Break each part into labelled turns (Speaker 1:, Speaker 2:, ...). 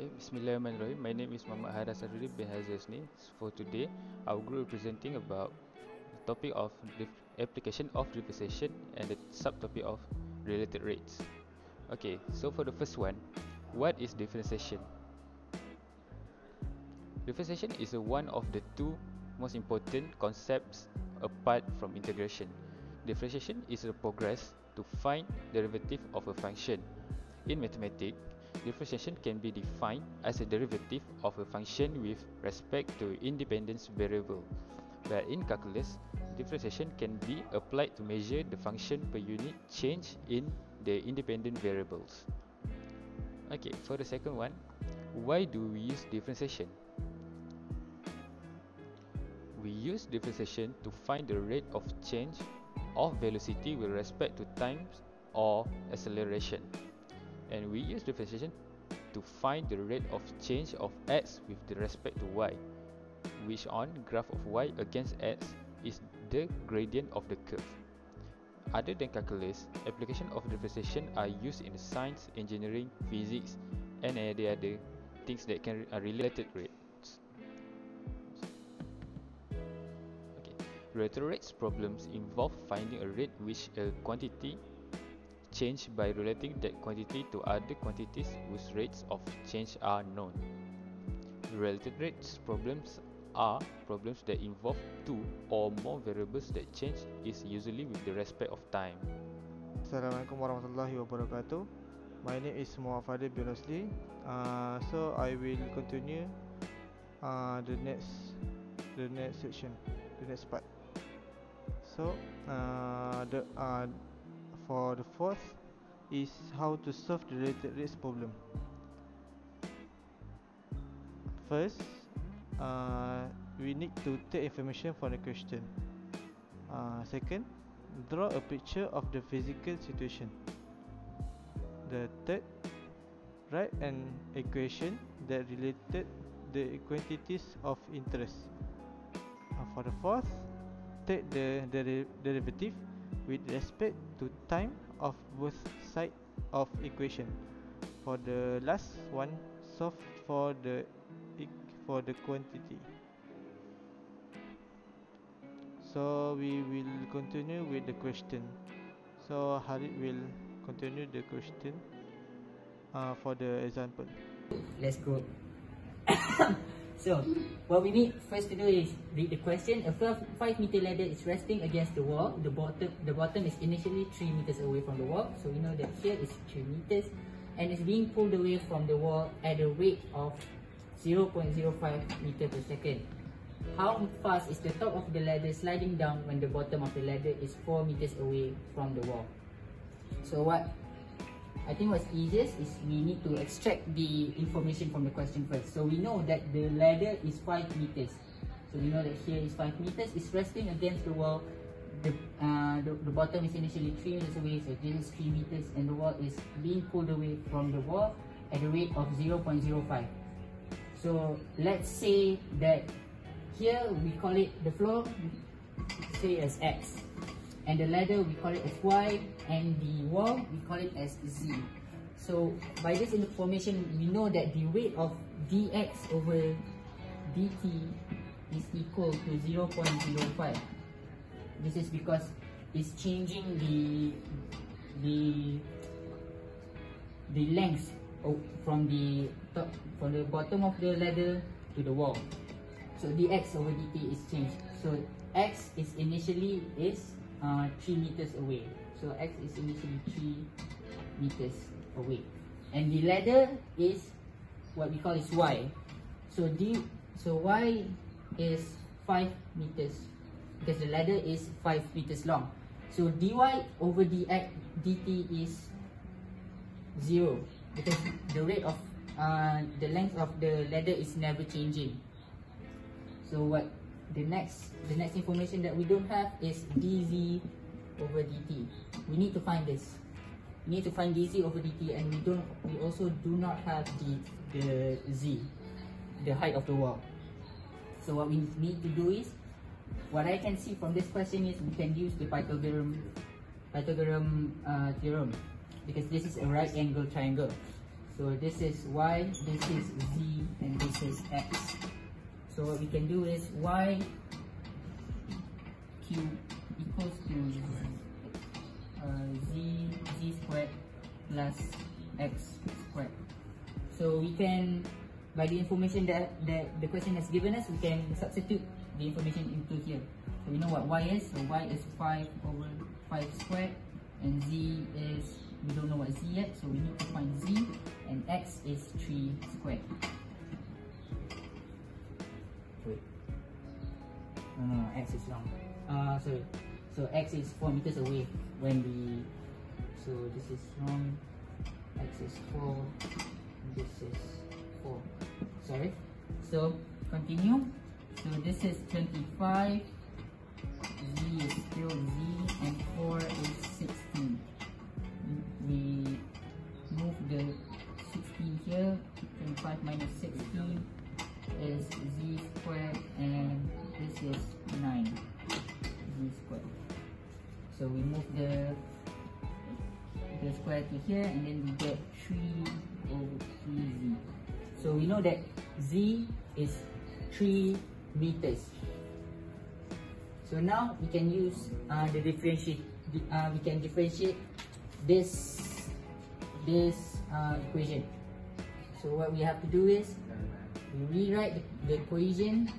Speaker 1: Okay, Bismillahirrahmanirrahim. My name is Muhammad Harith bin HAZRILHASNIE. For today, our group presenting about the topic of application of differentiation and the subtopic of related rates. Okay, so for the first one, what is differentiation? Differentiation is one of the two most important concepts apart from integration. Differentiation is a progress to find derivative of a function. In mathematics, differentiation can be defined as a derivative of a function with respect to independent variable. But in calculus, differentiation can be applied to measure the function per unit change in the independent variables. Okay, for the second one, why do we use differentiation? We use differentiation to find the rate of change of velocity with respect to time or acceleration. And we use differentiation to find the rate of change of x with respect to y, which on graph of y against x is the gradient of the curve. Other than calculus, application of differentiation are used in science, engineering, physics, and any other things that are related rates. Okay, related rates problems involve finding a rate which a quantity change by relating that quantity to other quantities whose rates of change are known. Related rates problems are problems that involve two or more variables that change is usually with the respect of time.
Speaker 2: Assalamualaikum warahmatullahi wabarakatuh. My name is MUHAMAD bin ROSLI. So I will continue the next section, the next part. So for the fourth is how to solve the related rates problem. First, we need to take information from the question. Second, draw a picture of the physical situation. The third, write an equation that related the quantities of interest. For the fourth, take the derivative with respect to time of both sides of equation. For the last one, solve for the quantity. So we will continue with the question. So Harith will continue the question for the example.
Speaker 3: Let's go. So, what we need first to do is read the question. A 5-meter ladder is resting against the wall. The bottom is initially 3 meters away from the wall. So we know that here is 3 meters and is being pulled away from the wall at a rate of 0.05 meter per second. How fast is the top of the ladder sliding down when the bottom of the ladder is 4 meters away from the wall? So I think what's easiest is we need to extract the information from the question first. So we know that the ladder is 5 meters. So we know that here is 5 meters. It's resting against the wall. The bottom is initially 3 meters away, so this is 3 meters, and the wall is being pulled away from the wall at a rate of 0.05. So let's say that here we call it the floor, say as x, and the ladder we call it as y, and the wall we call it as z. So by this information, we know that the rate of dx over dt is equal to 0.05. This is because it's changing the length from the bottom of the ladder to the wall. So dx over dt is changed. So x is initially 3 meters away. So x is initially 3 meters away, and the ladder is what we call is y. So y is 5 meters because the ladder is 5 meters long. So dy over dt is 0 because the rate of the length of the ladder is never changing. So the next information that we don't have is dz over dt. We need to find this. We need to find dz over dt, and we also do not have the z, the height of the wall. So what we need to do is, what I can see from this question is we can use the Pythagorean theorem because this is a right angle triangle. So So this is y, this is z, and this is x. So what we can do is y cube equals to z squared plus x squared. So we can, by the information that the question has given us, we can substitute the information into here. So we know what y is. So y is 5 over 5 squared, and z is, we don't know what z yet, so we need to find z, and x is 3 squared. Wait. No, x is wrong. Sorry. So x is 4 meters away when we, so this is wrong. X is 4, this is 4. Sorry. So continue. So this is 25, z is still z, and 4 is 16. We move the 16 here. 25 minus 16 is z squared, and this is 9 z squared. So we move the square to here, and then we get 3 over 3z. So we know that z is 3 meters. So now we can use the differentiate. We can differentiate this equation. So what we have to do is we rewrite the equation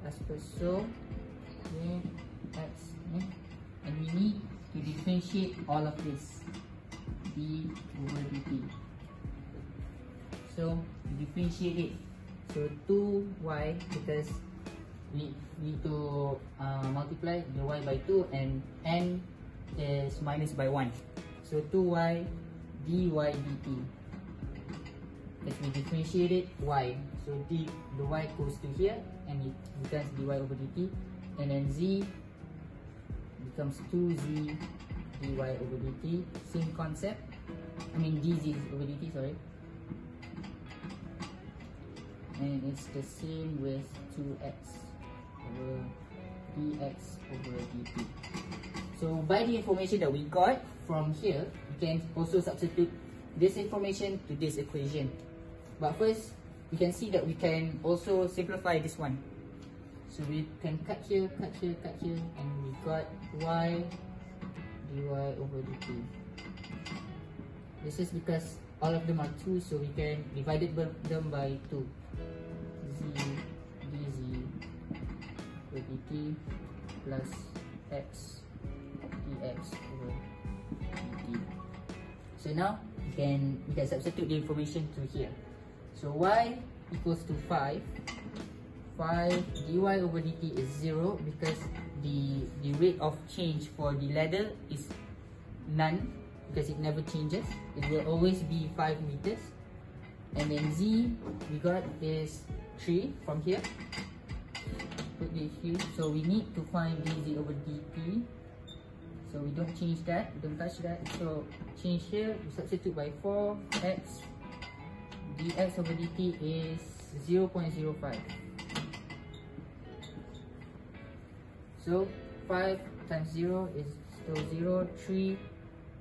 Speaker 3: as per so. Okay, that's it. And we need to differentiate all of this, d over dt. So we differentiate it. So 2y, because we need to multiply the y by 2, and n is minus by 1. So 2y dy dt. As we differentiate it, y. So the y goes to here, and it becomes dy over dt. And then z becomes 2z dy over dt. Same concept. I mean dz over dt, sorry. And it's the same with 2x over dx over dt. So by the information that we got from here, we can also substitute this information to this equation. But first, we can see that we can also simplify this one. So we can cut here, cut here, cut here, and we got y dy over dt. This is because all of them are 2, so we can divide them by 2. Z dz over dt plus x dx over dt. So now we can substitute the information to here. So y equals to 5. 5 dy over dt is 0 because the rate of change for the ladder is none, because it never changes. It will always be 5 meters. And then z we got is 3 from here. Put this here. So we need to find dz over dt. So we don't change that, we don't touch that. So change here, we substitute by 4. X dx over dt is 0.05. So 5 times 0 is still 0. 3,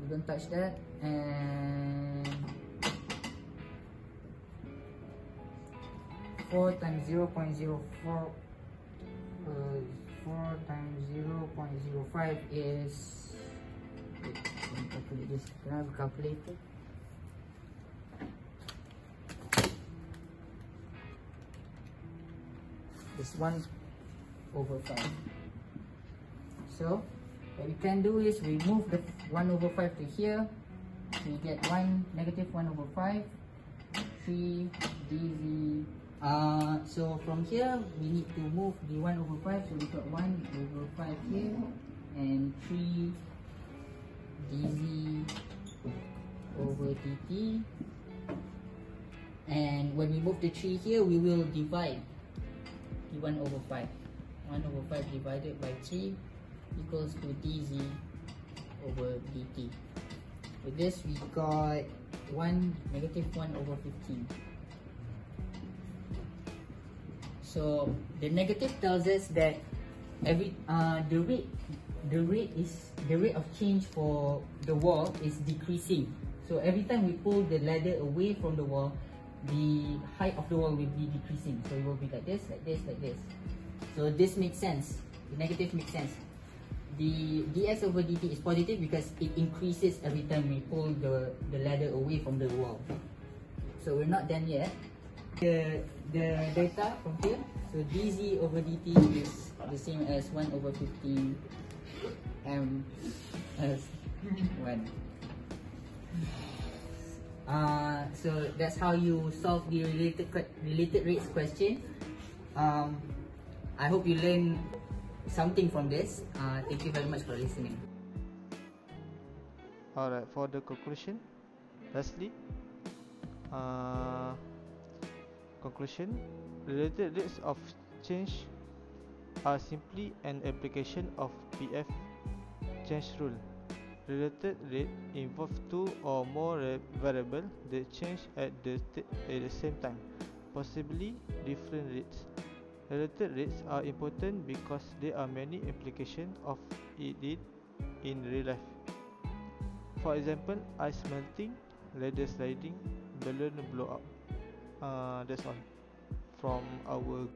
Speaker 3: we don't touch that. And 4 times 0.04, 4 times 0.05 is, wait, let me calculate this. Can I have a calculator? It's 1 over 5. So what we can do is we move the 1 over 5 to here. We get negative 1 over 5. 3 dv. So from here we need to move the 1 over 5. So we got 1 over 5 here, and 3 dv over dt. And when we move the 3 here, we will divide the 1 over 5. 1 over 5 divided by 3 equals to dz over dt. With this, we got negative 1 over 15. So the negative tells us that the rate of change for the wall is decreasing. So every time we pull the ladder away from the wall, the height of the wall will be decreasing. So it will be like this, like this, like this. So this makes sense. The negative makes sense. The dx over dt is positive because it increases every time we pull the ladder away from the wall. So we're not done yet. The data from here, so dz over dt is the same as 1 over 15 m as 1. So that's how you solve the related rates question. I hope you learn something from this. Thank you very much for listening.
Speaker 2: Alright, for the conclusion, lastly, conclusion, related rates of change are simply an application of PF change rule. Related rate involves two or more variables that change at the same time, possibly different rates. Related rates are important because there are many applications of it in real life. For example, ice melting, ladder sliding, balloon blow up. That's all from our